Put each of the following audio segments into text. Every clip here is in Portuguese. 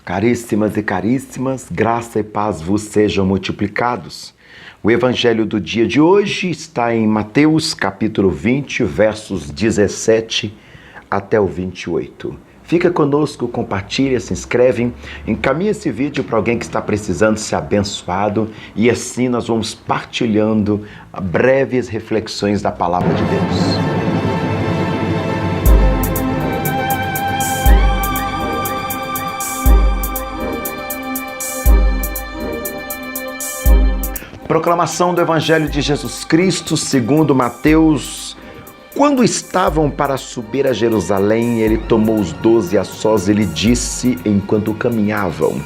Caríssimas e caríssimas, graça e paz vos sejam multiplicados. O evangelho do dia de hoje está em Mateus capítulo 20, versos 17 até o 28. Fica conosco, compartilha, se inscreve, encaminha esse vídeo para alguém que está precisando ser abençoado e assim nós vamos partilhando breves reflexões da palavra de Deus. Proclamação do Evangelho de Jesus Cristo, segundo Mateus. Quando estavam para subir a Jerusalém, ele tomou os 12 a sós e lhe disse, enquanto caminhavam: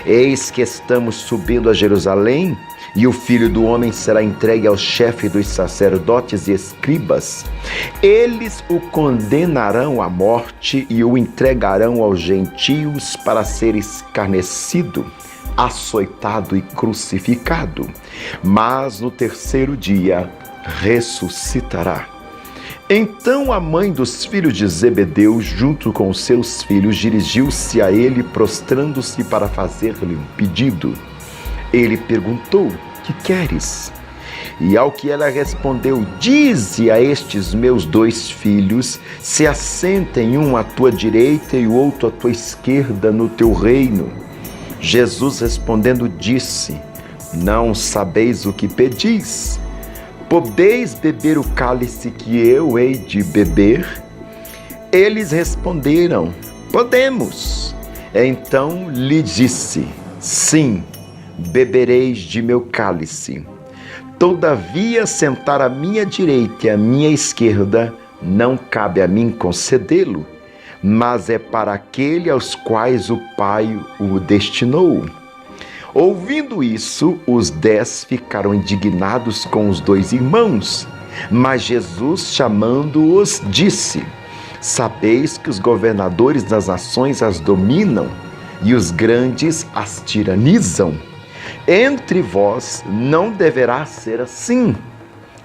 Eis que estamos subindo a Jerusalém, e o Filho do Homem será entregue ao chefe dos sacerdotes e escribas. Eles o condenarão à morte e o entregarão aos gentios para ser escarnecido, açoitado e crucificado, mas no terceiro dia ressuscitará. Então a mãe dos filhos de Zebedeu, junto com os seus filhos, dirigiu-se a ele, prostrando-se para fazer-lhe um pedido. Ele perguntou: Que queres? E ao que ela respondeu: Dize a estes meus 2 filhos, se assentem um à tua direita e o outro à tua esquerda no teu reino. Jesus respondendo disse: Não sabeis o que pedis? Podeis beber o cálice que eu hei de beber? Eles responderam: Podemos. Então lhe disse: Sim, bebereis de meu cálice. Todavia, sentar à minha direita e à minha esquerda não cabe a mim concedê-lo, mas é para aquele aos quais o Pai o destinou. Ouvindo isso, os 10 ficaram indignados com os 2 irmãos. Mas Jesus, chamando-os, disse: Sabeis que os governadores das nações as dominam e os grandes as tiranizam. Entre vós não deverá ser assim.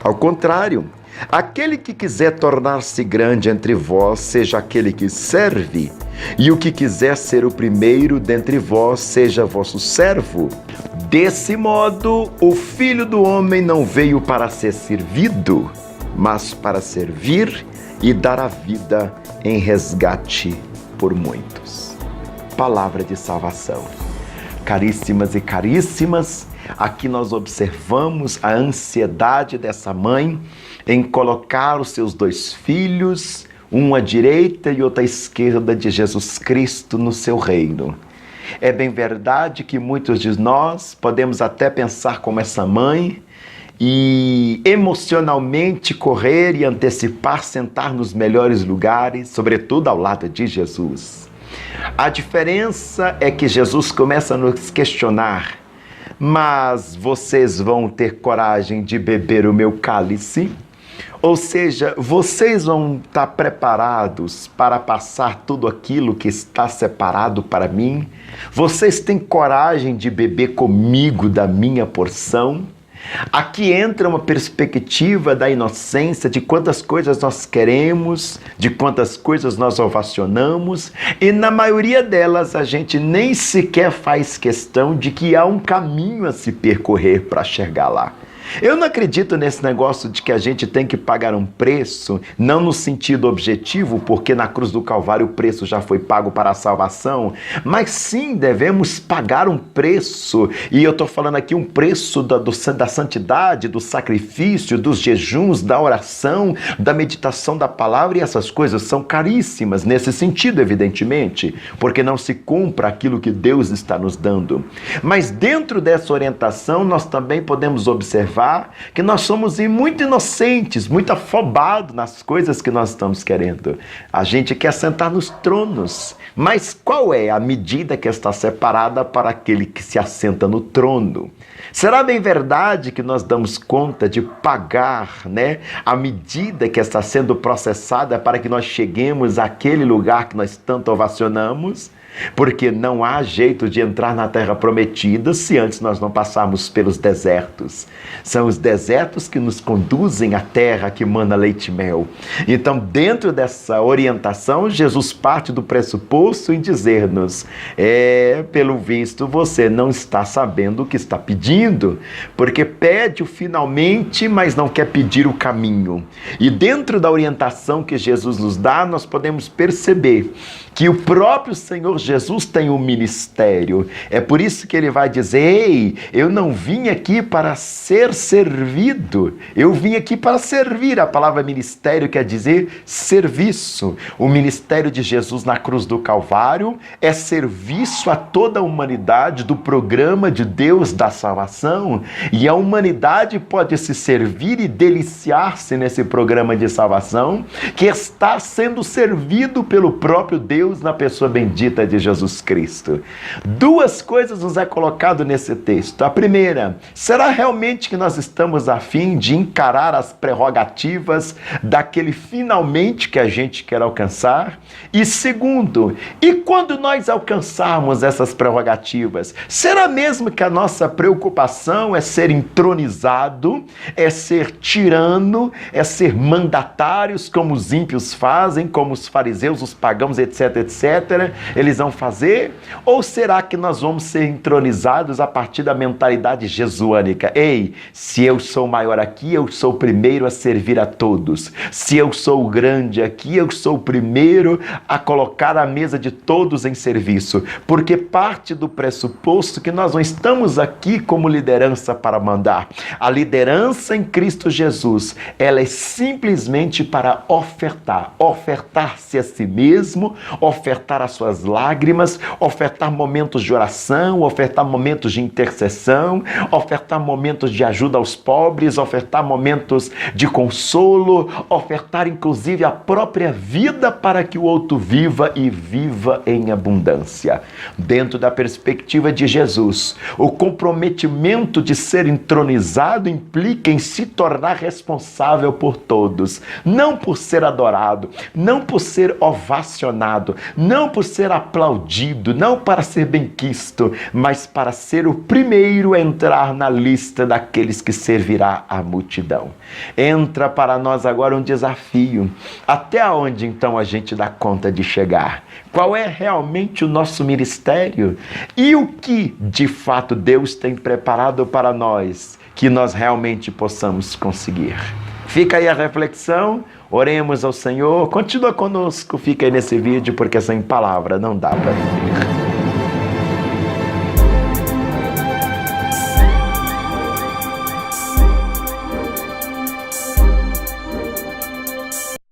Ao contrário, aquele que quiser tornar-se grande entre vós, seja aquele que serve, e o que quiser ser o primeiro dentre vós, seja vosso servo. Desse modo, o Filho do Homem não veio para ser servido, mas para servir e dar a vida em resgate por muitos. Palavra de salvação. Caríssimas e caríssimas, aqui nós observamos a ansiedade dessa mãe em colocar os seus 2 filhos, um à direita e outro à esquerda de Jesus Cristo no seu reino. É bem verdade que muitos de nós podemos até pensar como essa mãe e emocionalmente correr e antecipar sentar nos melhores lugares, sobretudo ao lado de Jesus. A diferença é que Jesus começa a nos questionar: mas vocês vão ter coragem de beber o meu cálice? Ou seja, vocês vão estar preparados para passar tudo aquilo que está separado para mim? Vocês têm coragem de beber comigo da minha porção? Aqui entra uma perspectiva da inocência, de quantas coisas nós queremos, de quantas coisas nós ovacionamos, e na maioria delas a gente nem sequer faz questão de que há um caminho a se percorrer para chegar lá. Eu não acredito nesse negócio de que a gente tem que pagar um preço, não no sentido objetivo, porque na cruz do Calvário o preço já foi pago para a salvação, mas sim devemos pagar um preço, e eu estou falando aqui um preço da santidade, do sacrifício, dos jejuns, da oração, da meditação da palavra, e essas coisas são caríssimas nesse sentido, evidentemente, porque não se cumpre aquilo que Deus está nos dando. Mas dentro dessa orientação nós também podemos observar que nós somos muito inocentes, muito afobados nas coisas que nós estamos querendo. A gente quer sentar nos tronos, mas qual é a medida que está separada para aquele que se assenta no trono? Será bem verdade que nós damos conta de pagar, a medida que está sendo processada para que nós cheguemos àquele lugar que nós tanto ovacionamos? Porque não há jeito de entrar na terra prometida se antes nós não passarmos pelos desertos. São os desertos que nos conduzem à terra que mana leite e mel. Então, dentro dessa orientação, Jesus parte do pressuposto em dizer-nos: pelo visto, você não está sabendo o que está pedindo, porque pede o finalmente, mas não quer pedir o caminho. E dentro da orientação que Jesus nos dá, nós podemos perceber que o próprio Senhor Jesus tem um ministério. É por isso que ele vai dizer: ei, eu não vim aqui para ser servido, eu vim aqui para servir. A palavra ministério quer dizer serviço. O ministério de Jesus na cruz do Calvário é serviço a toda a humanidade do programa de Deus da salvação, e a humanidade pode se servir e deliciar-se nesse programa de salvação que está sendo servido pelo próprio Deus na pessoa bendita de Jesus Cristo. Duas coisas nos é colocado nesse texto. A primeira: será realmente que nós estamos a fim de encarar as prerrogativas daquele finalmente que a gente quer alcançar? E segundo, e quando nós alcançarmos essas prerrogativas, será mesmo que a nossa preocupação é ser entronizado, é ser tirano, é ser mandatários, como os ímpios fazem, como os fariseus, os pagãos, etc, etc, eles vão fazer? Ou será que nós vamos ser entronizados a partir da mentalidade jesuânica? Ei, se eu sou maior aqui, eu sou o primeiro a servir a todos. Se eu sou o grande aqui, eu sou o primeiro a colocar a mesa de todos em serviço. Porque parte do pressuposto que nós não estamos aqui como liderança para mandar. A liderança em Cristo Jesus, ela é simplesmente para ofertar. Ofertar-se a si mesmo, ofertar as suas lágrimas, ofertar momentos de oração, ofertar momentos de intercessão, ofertar momentos de ajuda aos pobres, ofertar momentos de consolo, ofertar inclusive a própria vida para que o outro viva e viva em abundância. Dentro da perspectiva de Jesus, o comprometimento de ser entronizado implica em se tornar responsável por todos, não por ser adorado, não por ser ovacionado, não por ser aplaudido, não para ser benquisto, mas para ser o primeiro a entrar na lista daqueles que servirá a multidão. Entra para nós agora um desafio. Até onde então a gente dá conta de chegar? Qual é realmente o nosso ministério? E o que de fato Deus tem preparado para nós que nós realmente possamos conseguir? Fica aí a reflexão, oremos ao Senhor, continua conosco, fica aí nesse vídeo, porque sem palavra não dá para viver.